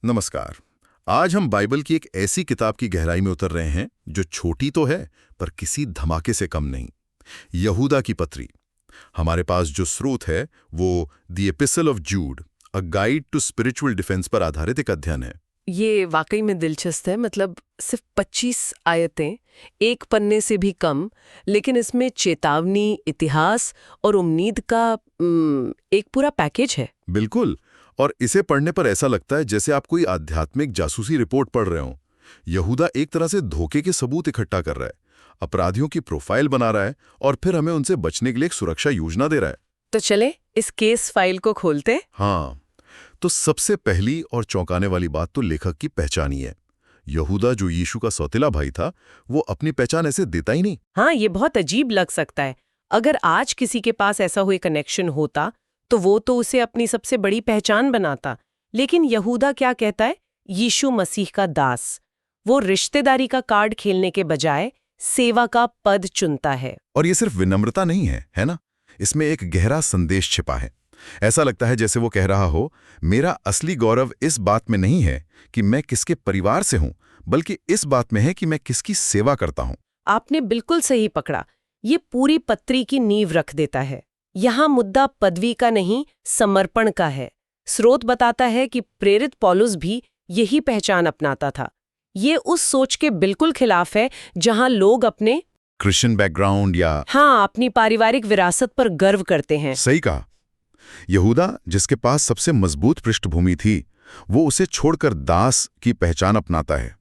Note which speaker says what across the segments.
Speaker 1: नमस्कार। आज हम बाइबल की एक ऐसी किताब की गहराई में उतर रहे हैं जो छोटी तो है पर किसी धमाके से कम नहीं। यहूदा की पत्री। हमारे पास जो स्रोत है वो the epistle of Jude, a guide to spiritual defence पर आधारित एक अध्ययन है।
Speaker 2: ये वाकई में दिलचस्प है। मतलब सिर्फ 25 आयतें, एक पन्ने से भी कम, लेकिन इसमें चेतावनी, इतिहास और उम्मीद का एक पूरा पैकेज है।
Speaker 1: बिल्कुल। और इसे पढ़ने पर ऐसा लगता है जैसे आप कोई आध्यात्मिक जासूसी रिपोर्ट पढ़ रहे हो। यहूदा एक तरह से धोखे के सबूत इकट्ठा कर रहा है, अपराधियों की प्रोफाइल बना रहा है और फिर हमें उनसे बचने के लिए एक सुरक्षा योजना दे रहा है।
Speaker 2: तो चले इस केस फाइल को खोलते।
Speaker 1: हाँ, तो सबसे पहली और चौंकाने वाली बात तो लेखक की पहचान ही है। यहूदा, जो यीशु का सौतेला भाई था, वो अपनी पहचान ऐसे देता ही नहीं।
Speaker 2: हाँ, ये बहुत अजीब लग सकता है। अगर आज किसी के पास ऐसा हुए कनेक्शन होता तो वो तो उसे अपनी सबसे बड़ी पहचान बनाता। लेकिन यहूदा क्या कहता है? यीशु मसीह का दास। वो रिश्तेदारी का कार्ड खेलने के बजाय सेवा का पद चुनता है।
Speaker 1: और ये सिर्फ विनम्रता नहीं है, है ना? इसमें एक गहरा संदेश छिपा है। ऐसा लगता है जैसे वो कह रहा हो, मेरा असली गौरव इस बात में नहीं है कि मैं किसके परिवार से हूं, बल्कि इस बात में है कि मैं किसकी सेवा करता हूं।
Speaker 2: आपने बिल्कुल सही पकड़ा। ये पूरी पत्री की नींव रख देता है। यहाँ मुद्दा पदवी का नहीं, समर्पण का है। स्रोत बताता है कि प्रेरित पौलुस भी यही पहचान अपनाता था। ये उस सोच के बिल्कुल खिलाफ है जहाँ लोग अपने
Speaker 1: क्रिश्चियन बैकग्राउंड या
Speaker 2: अपनी पारिवारिक विरासत पर गर्व करते हैं।
Speaker 1: सही कहा। यहूदा, जिसके पास सबसे मजबूत पृष्ठभूमि थी, वो उसे छोड़कर दास की पहचान अपनाता है।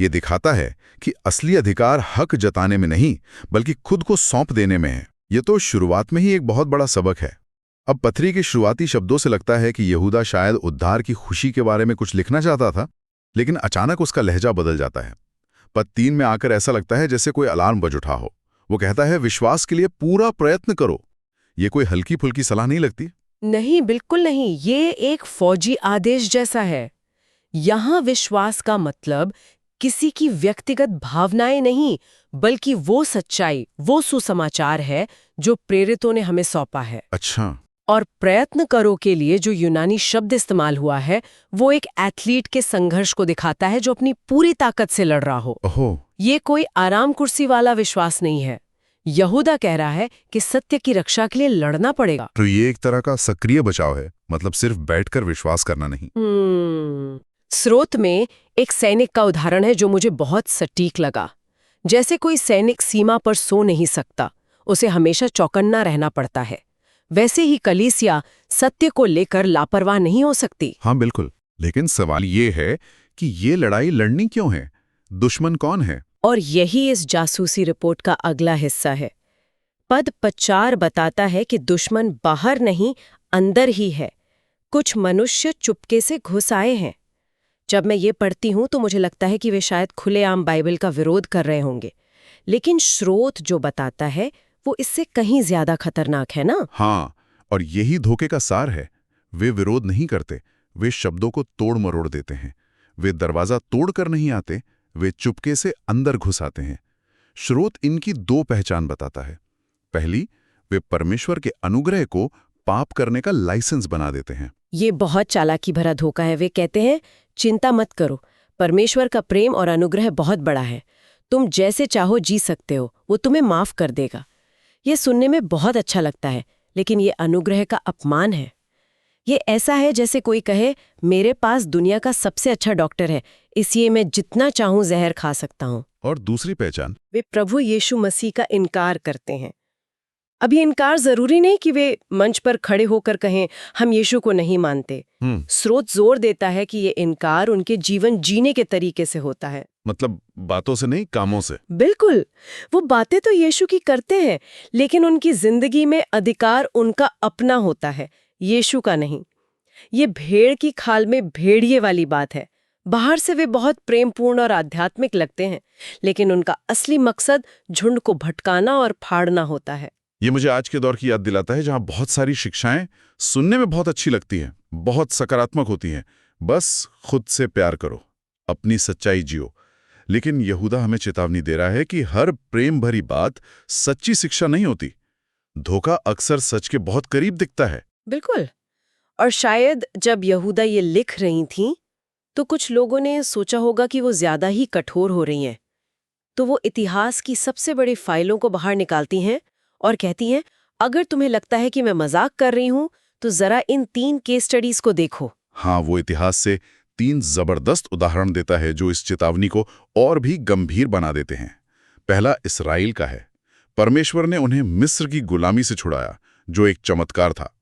Speaker 1: ये दिखाता है कि असली अधिकार हक जताने में नहीं, बल्कि खुद को सौंप देने में है। ये तो शुरुआत में ही एक बहुत बड़ा सबक है। अब पत्री के शुरुआती शब्दों से लगता है कि यहूदा शायद उद्धार की खुशी के बारे में कुछ लिखना चाहता था, लेकिन अचानक उसका लहजा बदल जाता है। पद 3 में आकर ऐसा लगता है जैसे कोई अलार्म बज उठा हो। वो कहता है, विश्वास के लिए पूरा प्रयत्न करो। ये कोई हल्की फुल्की सलाह नहीं लगती।
Speaker 2: नहीं, बिल्कुल नहीं। ये एक फौजी आदेश जैसा है। यहाँ विश्वास का मतलब किसी की व्यक्तिगत भावनाएं नहीं, बल्कि वो सच्चाई, वो सुसमाचार है जो प्रेरितों ने हमें सौंपा है।
Speaker 1: अच्छा।
Speaker 2: और प्रयत्न करो के लिए जो यूनानी शब्द इस्तेमाल हुआ है, वो एक एथलीट के संघर्ष को दिखाता है जो अपनी पूरी ताकत से लड़ रहा हो।
Speaker 1: ओहो।
Speaker 2: ये कोई आराम कुर्सी वाला विश्वास नहीं है। यहूदा कह रहा है कि सत्य की रक्षा के लिए लड़ना पड़ेगा।
Speaker 1: तो ये एक तरह का सक्रिय बचाव है, मतलब सिर्फ बैठकर विश्वास करना नहीं।
Speaker 2: स्रोत में एक सैनिक का उदाहरण है जो मुझे बहुत सटीक लगा। जैसे कोई सैनिक सीमा पर सो नहीं सकता, उसे हमेशा चौकन्ना रहना पड़ता है। वैसे ही कलीसिया सत्य को लेकर लापरवाह नहीं हो सकती।
Speaker 1: हाँ बिल्कुल। लेकिन सवाल ये है कि ये लड़ाई लड़नी क्यों है? दुश्मन कौन है?
Speaker 2: और यही इस जासूसी रिपोर्ट का अगला हिस्सा है। पद 4 बताता है कि दुश्मन बाहर नहीं, अंदर ही है। कुछ मनुष्य चुपके से घुस आए हैं। जब मैं ये पढ़ती हूँ तो मुझे लगता है कि वे शायद खुलेआम बाइबल का विरोध कर रहे होंगे, लेकिन स्रोत जो बताता है वो इससे कहीं ज्यादा खतरनाक है ना।
Speaker 1: हाँ, और यही धोखे का सार है। वे विरोध नहीं करते, वे शब्दों को तोड़ मरोड़ देते हैं। वे दरवाजा तोड़ कर नहीं आते, वे चुपके से अंदर घुस आते हैं। स्रोत इनकी 2 पहचान बताता है। पहली, वे परमेश्वर के अनुग्रह को पाप करने का लाइसेंस बना देते हैं।
Speaker 2: ये बहुत चालाकी भरा धोखा है। वे कहते हैं, चिंता मत करो, परमेश्वर का प्रेम और अनुग्रह बहुत बड़ा है, तुम जैसे चाहो जी सकते हो, वो तुम्हें माफ कर देगा। ये सुनने में बहुत अच्छा लगता है, लेकिन ये अनुग्रह का अपमान है। ये ऐसा है जैसे कोई कहे, मेरे पास दुनिया का सबसे अच्छा डॉक्टर है, इसलिए मैं जितना चाहूं जहर खा सकता हूं।
Speaker 1: और दूसरी पहचान,
Speaker 2: वे प्रभु यीशु मसीह का इनकार करते हैं। अब ये इनकार जरूरी नहीं कि वे मंच पर खड़े होकर कहें, हम यीशु को नहीं मानते। स्रोत जोर देता है कि ये इनकार उनके जीवन जीने के तरीके से होता है।
Speaker 1: मतलब बातों से नहीं, कामों से।
Speaker 2: बिल्कुल। वो बातें तो यीशु की करते हैं, लेकिन उनकी जिंदगी में अधिकार उनका अपना होता है, यीशु का नहीं। ये भेड़ की खाल में भेड़िए वाली बात है। बाहर से वे बहुत प्रेमपूर्ण और आध्यात्मिक लगते हैं, लेकिन उनका असली मकसद झुंड को भटकाना और फाड़ना होता है।
Speaker 1: ये मुझे आज के दौर की याद दिलाता है, जहां बहुत सारी शिक्षाएं सुनने में बहुत अच्छी लगती हैं, बहुत सकारात्मक होती हैं। बस खुद से प्यार करो, अपनी सच्चाई जियो। लेकिन यहूदा हमें चेतावनी दे रहा है कि हर प्रेम भरी बात सच्ची शिक्षा नहीं होती। धोखा अक्सर सच के बहुत करीब दिखता है।
Speaker 2: बिल्कुल। और शायद जब यहूदा ये लिख रही थीं, तो कुछ लोगों ने सोचा होगा कि वो ज्यादा ही कठोर हो रही हैं। तो वो इतिहास की सबसे बड़ी फाइलों को बाहर निकालती हैं और कहती हैं, अगर तुम्हें लगता है कि मैं मजाक कर रही हूं तो जरा इन 3 केस स्टडीज को देखो।
Speaker 1: हाँ, वो इतिहास से 3 जबरदस्त उदाहरण देता है जो इस चेतावनी को और भी गंभीर बना देते हैं। पहला इसराइल का है। परमेश्वर ने उन्हें मिस्र की गुलामी से छुड़ाया, जो एक चमत्कार था।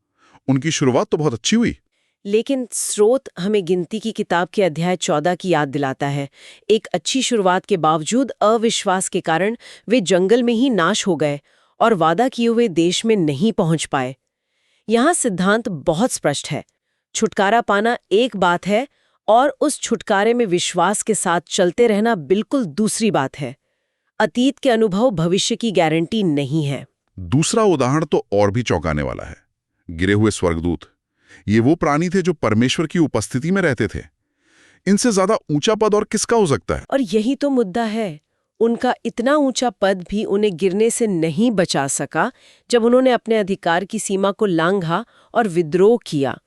Speaker 1: उनकी शुरुआत तो बहुत अच्छी हुई।
Speaker 2: लेकिन स्रोत हमें गिनती की किताब के अध्याय 14 की याद दिलाता है। एक अच्छी शुरुआत के बावजूद अविश्वास के कारण वे जंगल में ही नाश हो गए और वादा किए हुए देश में नहीं पहुंच पाए। यहाँ सिद्धांत बहुत स्पष्ट है। छुटकारा पाना एक बात है और उस छुटकारे में विश्वास के साथ चलते रहना बिल्कुल दूसरी बात है। अतीत के अनुभव भविष्य की गारंटी नहीं है।
Speaker 1: दूसरा उदाहरण तो और भी चौंकाने वाला है। गिरे हुए स्वर्गदूत। ये वो प्राणी थे जो परमेश्वर की उपस्थिति में रहते थे। इनसे ज्यादा ऊंचा पद और किसका हो सकता है?
Speaker 2: और यही तो मुद्दा है। उनका इतना ऊंचा पद भी उन्हें गिरने से नहीं बचा सका जब उन्होंने अपने अधिकार की सीमा को लांघा और विद्रोह किया।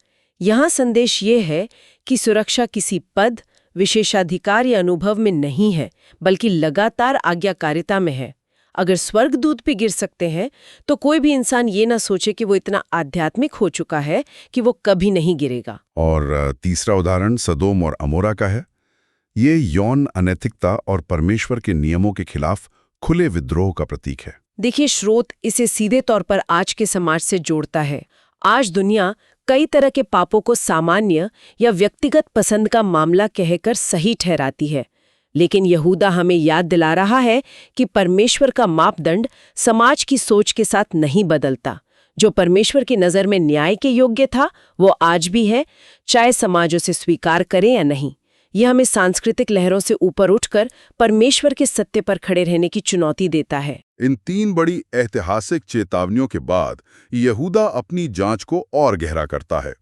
Speaker 2: यहाँ संदेश ये है कि सुरक्षा किसी पद, विशेषाधिकार या अनुभव में नहीं है, बल्कि लगातार आज्ञाकारिता में है। अगर स्वर्गदूत भी गिर सकते हैं तो कोई भी इंसान ये ना सोचे कि वो इतना आध्यात्मिक हो चुका है कि वो कभी नहीं गिरेगा।
Speaker 1: और तीसरा उदाहरण सदोम और अमोरा का है। ये यौन अनैतिकता और परमेश्वर के नियमों के खिलाफ खुले विद्रोह का प्रतीक है।
Speaker 2: देखिए, स्रोत इसे सीधे तौर पर आज के समाज से जोड़ता है। आज दुनिया कई तरह के पापों को सामान्य या व्यक्तिगत पसंद का मामला कहकर सही ठहराती है, लेकिन यहूदा हमें याद दिला रहा है कि परमेश्वर का मापदंड समाज की सोच के साथ नहीं बदलता। जो परमेश्वर की नज़र में न्याय के योग्य था, वो आज भी है, चाहे समाज उसे स्वीकार करे या नहीं। यह हमें सांस्कृतिक लहरों से ऊपर उठकर परमेश्वर के सत्य पर खड़े रहने की चुनौती देता है।
Speaker 1: इन 3 बड़ी ऐतिहासिक चेतावनियों के बाद यहूदा अपनी जांच को और गहरा करता है।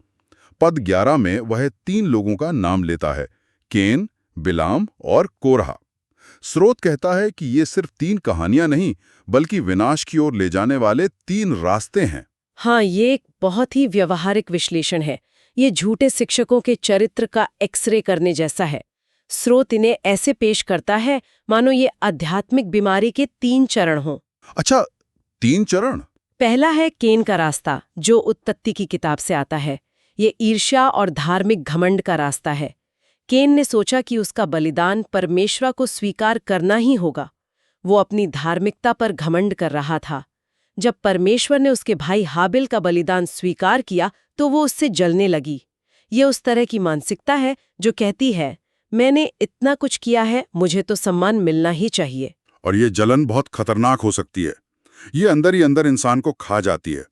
Speaker 1: पद 11 में वह 3 लोगों का नाम लेता है, केन, बिलाम और कोरह। स्रोत कहता है कि ये सिर्फ 3 कहानियां नहीं, बल्कि विनाश की ओर ले जाने वाले 3 रास्ते हैं।
Speaker 2: हाँ, ये एक बहुत ही व्यवहारिक विश्लेषण है। ये झूठे शिक्षकों के चरित्र का एक्सरे करने जैसा है। स्रोत इन्हें ऐसे पेश करता है मानो ये आध्यात्मिक बीमारी के 3 चरण हों।
Speaker 1: अच्छा, 3 चरण?
Speaker 2: पहला है केन का रास्ता, जो उत्पत्ति की किताब से आता है। ये ईर्ष्या और धार्मिक घमंड का रास्ता है। केन ने सोचा कि उसका बलिदान परमेश्वर को स्वीकार करना ही होगा। वो अपनी धार्मिकता पर घमंड कर रहा था। जब परमेश्वर ने उसके भाई हाबिल का बलिदान स्वीकार किया तो वो उससे जलने लगी। ये उस तरह की मानसिकता है जो कहती है, मैंने इतना कुछ किया है, मुझे तो सम्मान मिलना ही चाहिए।
Speaker 1: और ये जलन बहुत खतरनाक हो सकती है। ये अंदर ही अंदर इंसान को खा जाती है।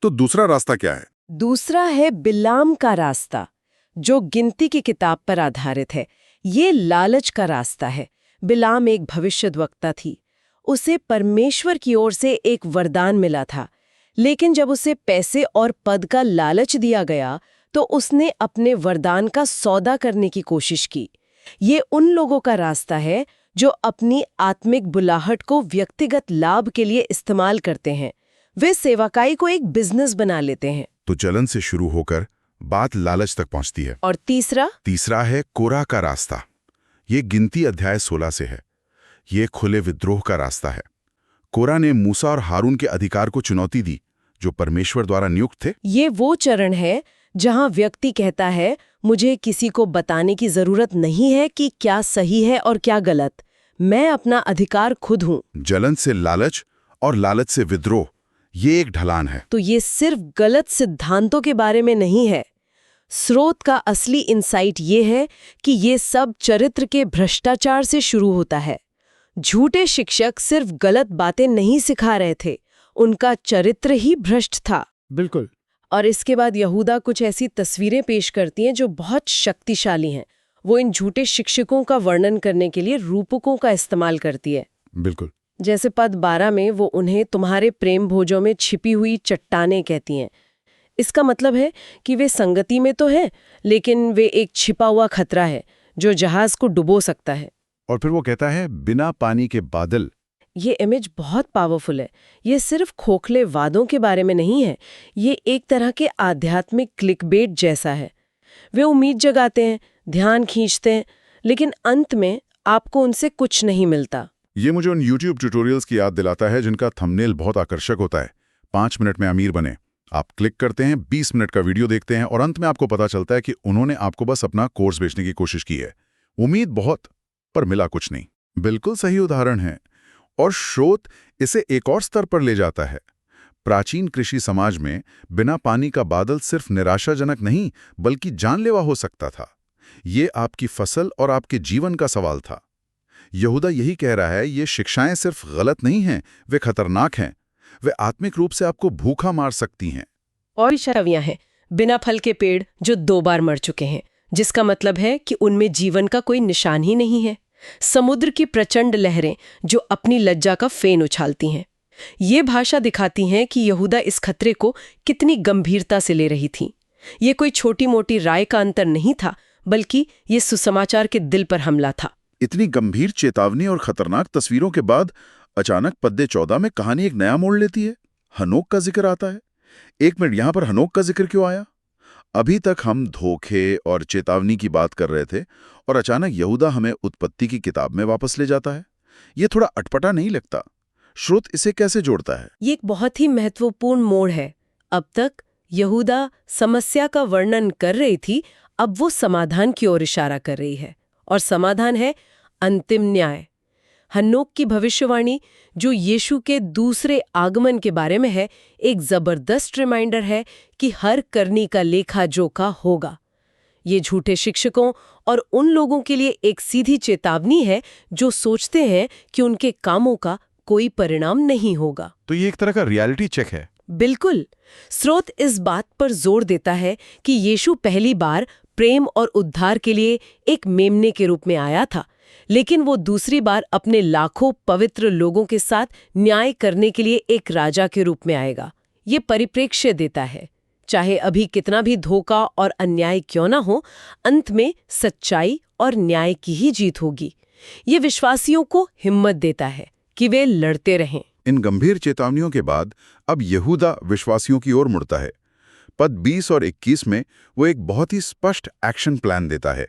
Speaker 1: तो दूसरा रास्ता क्या है?
Speaker 2: दूसरा है बिलाम का रास्ता, जो गिनती की किताब पर आधारित है। ये लालच का रास्ता है। बिलाम एक भविष्यद्वक्ता थी। उसे परमेश्वर की ओर से एक वरदान मिला था, लेकिन जब उसे पैसे और पद का लालच दिया गया तो उसने अपने वरदान का सौदा करने की कोशिश की। ये उन लोगों का रास्ता है जो अपनी आत्मिक बुलाहट को व्यक्तिगत लाभ के लिए इस्तेमाल करते हैं। वे सेवाकाई को एक बिजनेस बना लेते हैं।
Speaker 1: तो जलन से शुरू होकर बात लालच तक पहुंचती है।
Speaker 2: और तीसरा
Speaker 1: है कोरह का रास्ता। ये गिनती अध्याय 16 से है। ये खुले विद्रोह का रास्ता है। कोरह ने मूसा और हारून के अधिकार को चुनौती दी, जो परमेश्वर द्वारा नियुक्त थे।
Speaker 2: ये वो चरण है जहां व्यक्ति कहता है, मुझे किसी को बताने की जरूरत नहीं है कि क्या सही है और क्या गलत। मैं अपना अधिकार खुद हूं।
Speaker 1: जलन से लालच और लालच से विद्रोह, ये एक ढलान है।
Speaker 2: तो ये सिर्फ गलत सिद्धांतों के बारे में नहीं है। स्रोत का असली इंसाइट ये है कि ये सब चरित्र के भ्रष्टाचार से शुरू होता है। झूठे शिक्षक सिर्फ गलत बातें नहीं सिखा रहे थे, उनका चरित्र ही भ्रष्ट था।
Speaker 3: बिल्कुल।
Speaker 2: और इसके बाद यहूदा कुछ ऐसी तस्वीरें पेश करती हैं जो बहुत शक्तिशाली हैं। वो इन झूठे शिक्षकों का वर्णन करने के लिए रूपकों का इस्तेमाल करती है।
Speaker 1: बिल्कुल।
Speaker 2: जैसे पद 12 में वो उन्हें तुम्हारे प्रेम भोजों में छिपी हुई चट्टानें कहती हैं। इसका मतलब है कि वे संगति में तो हैं, लेकिन वे एक छिपा हुआ खतरा है जो जहाज को डुबो सकता है।
Speaker 1: और फिर वो कहता है बिना पानी के बादल।
Speaker 2: ये इमेज बहुत पावरफुल है। ये सिर्फ खोखले वादों के बारे में नहीं है, ये एक तरह के आध्यात्मिक क्लिकबेट जैसा है। वे उम्मीद जगाते हैं, ध्यान खींचते हैं, लेकिन अंत में आपको उनसे कुछ नहीं मिलता।
Speaker 1: ये मुझे उन YouTube ट्यूटोरियल्स की याद दिलाता है जिनका थंबनेल बहुत आकर्षक होता है। 5 मिनट में अमीर बने। आप क्लिक करते हैं, 20 मिनट का वीडियो देखते हैं और अंत में आपको पता चलता है कि उन्होंने आपको बस अपना कोर्स बेचने की कोशिश की है। उम्मीद बहुत, पर मिला कुछ नहीं। बिल्कुल सही उदाहरण है। और स्रोत इसे एक और स्तर पर ले जाता है। प्राचीन कृषि समाज में बिना पानी का बादल सिर्फ निराशाजनक नहीं, बल्कि जानलेवा हो सकता था। ये आपकी फसल और आपके जीवन का सवाल था। यहूदा यही कह रहा है, ये शिक्षाएं सिर्फ गलत नहीं हैं, वे खतरनाक हैं। वे आत्मिक रूप से आपको भूखा मार सकती हैं।
Speaker 2: और भी छवियां हैं, बिना फल के पेड़ जो 2 बार मर चुके हैं, जिसका मतलब है कि उनमें जीवन का कोई निशान ही नहीं है। समुद्र की प्रचंड लहरें जो अपनी लज्जा का फेन उछालती हैं। ये भाषा दिखाती हैं कि यहूदा इस खतरे को कितनी गंभीरता से ले रही थी। ये कोई छोटी मोटी राय का अंतर नहीं था, बल्कि ये सुसमाचार के दिल पर हमला था।
Speaker 1: इतनी गंभीर चेतावनी और खतरनाक तस्वीरों के बाद अचानक पद्य 14 में कहानी एक नया मोड़ लेती है। हनोक का जिक्र आता है। 1 मिनट, यहां पर हनोक का जिक्र क्यों आया? अभी तक हम धोखे और चेतावनी की बात कर रहे थे और अचानक यहूदा हमें उत्पत्ति की किताब में वापस ले जाता है। ये थोड़ा अटपटा नहीं लगता? स्रोत इसे कैसे जोड़ता है?
Speaker 2: ये एक बहुत ही महत्वपूर्ण मोड़ है। अब तक यहूदा समस्या का वर्णन कर रही थी, अब वो समाधान की ओर इशारा कर रही है। और समाधान है अंतिम न्याय। हन्नोक की भविष्यवाणी, जो यीशु के दूसरे आगमन के बारे में है, एक जबरदस्त रिमाइंडर है कि हर करनी का लेखा जोखा होगा। ये झूठे शिक्षकों और उन लोगों के लिए एक सीधी चेतावनी है जो सोचते हैं कि उनके कामों का कोई परिणाम नहीं होगा।
Speaker 1: तो ये एक तरह का रियलिटी चेक है।
Speaker 2: बिल्कुल। स्रोत इस बात पर जोर देता है कि यीशु पहली बार प्रेम और उद्धार के लिए एक मेमने के रूप में आया था, लेकिन वो दूसरी बार अपने लाखों पवित्र लोगों के साथ न्याय करने के लिए एक राजा के रूप में आएगा। ये परिप्रेक्ष्य देता है, चाहे अभी कितना भी धोखा और अन्याय क्यों ना हो, अंत में सच्चाई और न्याय की ही जीत होगी। ये विश्वासियों को हिम्मत देता है कि वे लड़ते रहें।
Speaker 1: इन गंभीर चेतावनियों के बाद अब यहूदा विश्वासियों की ओर मुड़ता है। पद 20 और 21 में वो एक बहुत ही स्पष्ट एक्शन प्लान देता है।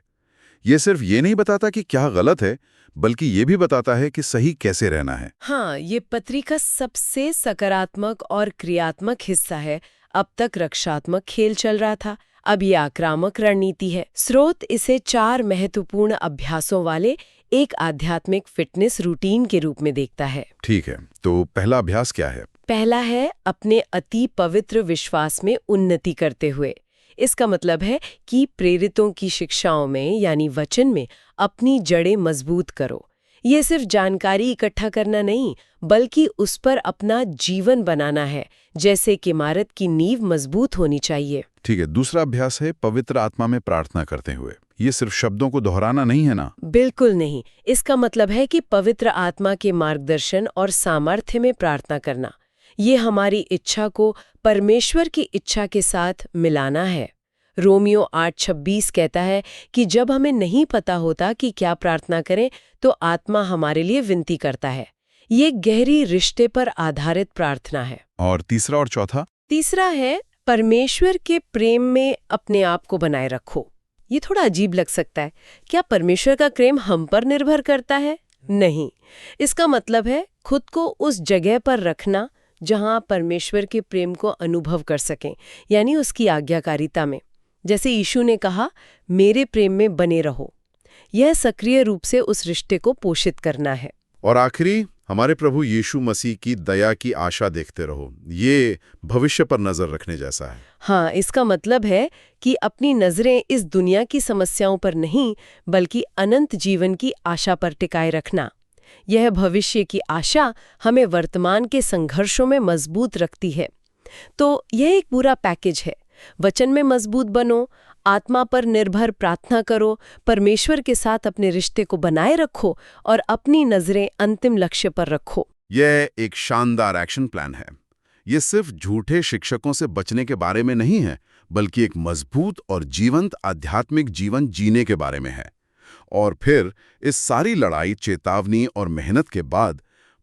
Speaker 1: ये सिर्फ ये नहीं बताता कि क्या गलत है, बल्कि ये भी बताता है कि सही कैसे रहना है।
Speaker 2: हाँ, ये पत्री का सबसे सकारात्मक और क्रियात्मक हिस्सा है। अब तक रक्षात्मक खेल चल रहा था, अब ये आक्रामक रणनीति है। स्रोत इसे 4 महत्वपूर्ण अभ्यासों वाले एक आध्यात्मिक फिटनेस रूटीन के रूप में देखता है।
Speaker 1: ठीक है, तो पहला अभ्यास क्या है?
Speaker 2: पहला है अपने अति पवित्र विश्वास में उन्नति करते हुए। इसका मतलब है कि प्रेरितों की शिक्षाओं में यानी वचन में अपनी जड़ें मजबूत करो। ये सिर्फ जानकारी इकट्ठा करना नहीं, बल्कि उस पर अपना जीवन बनाना है, जैसे कि इमारत की नींव मजबूत होनी चाहिए।
Speaker 1: ठीक है, दूसरा अभ्यास है पवित्र आत्मा में प्रार्थना करते हुए। ये सिर्फ शब्दों को दोहराना नहीं है ना?
Speaker 2: बिल्कुल नहीं। इसका मतलब है कि पवित्र आत्मा के मार्गदर्शन और सामर्थ्य में प्रार्थना करना। ये हमारी इच्छा को परमेश्वर की इच्छा के साथ मिलाना है। रोमियो 8:26 कहता है कि जब हमें नहीं पता होता कि क्या प्रार्थना करें, तो आत्मा हमारे लिए विनती करता है। ये गहरी रिश्ते पर आधारित प्रार्थना है।
Speaker 1: और तीसरा और चौथा?
Speaker 2: तीसरा है परमेश्वर के प्रेम में अपने आप को बनाए रखो। ये थोड़ा अजीब लग सकता है। क्या परमेश्वर का प्रेम हम पर निर्भर करता है? नहीं। इसका मतलब है खुद को उस जगह पर रखना जहां परमेश्वर के प्रेम को अनुभव कर सकें, यानी उसकी आज्ञाकारिता में। जैसे यीशु ने कहा, मेरे प्रेम में बने रहो। यह सक्रिय रूप से उस रिश्ते को पोषित करना है।
Speaker 1: और आखिरी, हमारे प्रभु यीशु मसीह की दया की आशा देखते रहो। ये भविष्य पर नजर रखने जैसा है।
Speaker 2: हाँ, इसका मतलब है कि अपनी नजरें इस दुनिया की समस्याओं पर नहीं, बल्कि अनंत जीवन की आशा पर टिकाए रखना। यह भविष्य की आशा हमें वर्तमान के संघर्षों में मजबूत रखती है। तो यह एक पूरा पैकेज है। वचन में मजबूत बनो, आत्मा पर निर्भर प्रार्थना करो, परमेश्वर के साथ अपने रिश्ते को बनाए रखो और अपनी नजरें अंतिम लक्ष्य पर रखो।
Speaker 1: यह एक शानदार एक्शन प्लान है। ये सिर्फ झूठे शिक्षकों से बचने के बारे में नहीं है, बल्कि एक मजबूत और जीवंत आध्यात्मिक जीवन जीने के बारे में है। और फिर इस सारी लड़ाई, चेतावनी और मेहनत के बाद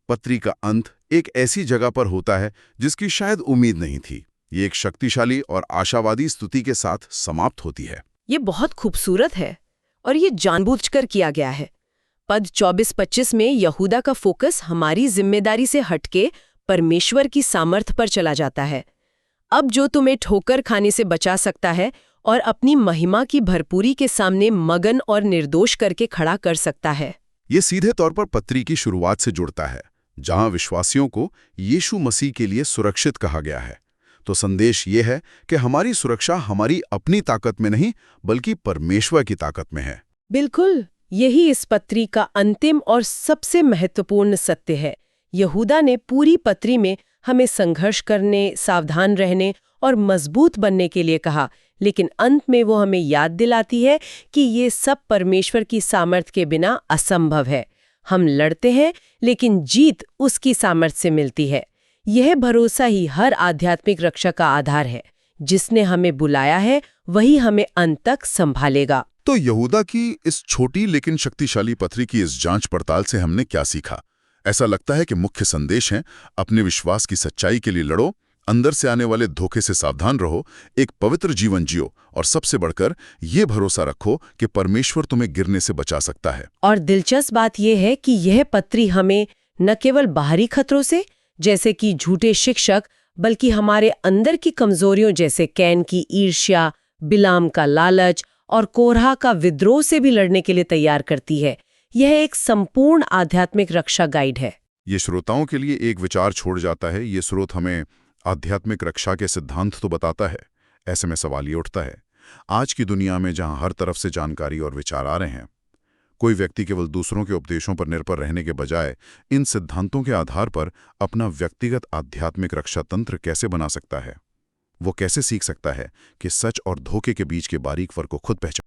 Speaker 1: पत्री का अंत एक ऐसी जगह पर होता है जिसकी शायद उम्मीद नहीं थी। ये एक शक्तिशाली और आशावादी स्तुति के साथ समाप्त होती है।
Speaker 2: ये बहुत खूबसूरत है और ये जानबूझकर किया गया है। पद 24-25 में यहूदा का फोकस हमारी जिम्मेदारी से हटके परमेश्वर की सामर्थ पर चला जाता है। अब जो तुम्हें ठोकर खाने से बचा सकता है और अपनी महिमा की भरपूरी के सामने मगन और निर्दोष करके खड़ा कर सकता है।
Speaker 1: ये सीधे तौर पर पत्री की शुरुआत से जुड़ता है, जहां विश्वासियों को यीशु मसीह के लिए सुरक्षित कहा गया है। तो संदेश ये है कि हमारी सुरक्षा हमारी अपनी ताकत में नहीं, बल्कि परमेश्वर की ताकत में है।
Speaker 2: बिल्कुल, यही इस पत्री का अंतिम और सबसे महत्वपूर्ण सत्य है। यहूदा ने पूरी पत्री में हमें संघर्ष करने, सावधान रहने और मजबूत बनने के लिए कहा, लेकिन अंत में वो हमें याद दिलाती है कि ये सब परमेश्वर की सामर्थ्य के बिना असंभव है। हम लड़ते हैं, लेकिन जीत उसकी सामर्थ्य से मिलती है। यह भरोसा ही हर आध्यात्मिक रक्षा का आधार है। जिसने हमें बुलाया है, वही हमें अंत तक संभालेगा।
Speaker 1: तो यहूदा की इस छोटी लेकिन शक्तिशाली पत्री की इस जांच पड़ताल से हमने क्या सीखा? ऐसा लगता है कि मुख्य संदेश है, अपने विश्वास की सच्चाई के लिए लड़ो, अंदर से आने वाले धोखे से सावधान रहो, एक पवित्र जीवन जियो और सबसे बढ़कर ये भरोसा रखो कि परमेश्वर तुम्हें गिरने से बचा सकता है।
Speaker 2: और दिलचस्प बात यह है कि यह पत्री हमें न केवल बाहरी खतरों से, जैसे कि झूठे शिक्षक, बल्कि हमारे अंदर की कमजोरियों जैसे कैन की ईर्ष्या, बिलाम का लालच और कोरहा का विद्रोह से भी लड़ने के लिए तैयार करती है। यह एक संपूर्ण आध्यात्मिक रक्षा गाइड है।
Speaker 1: ये श्रोताओं के लिए एक विचार छोड़ जाता है। ये स्रोत हमें आध्यात्मिक रक्षा के सिद्धांत तो बताता है। ऐसे में सवाल ये उठता है, आज की दुनिया में जहां हर तरफ से जानकारी और विचार आ रहे हैं, कोई व्यक्ति केवल दूसरों के उपदेशों पर निर्भर रहने के बजाय इन सिद्धांतों के आधार पर अपना व्यक्तिगत आध्यात्मिक रक्षा तंत्र कैसे बना सकता है? वो कैसे सीख सकता है कि सच और धोखे के बीच के बारीक फर्क को खुद पहचान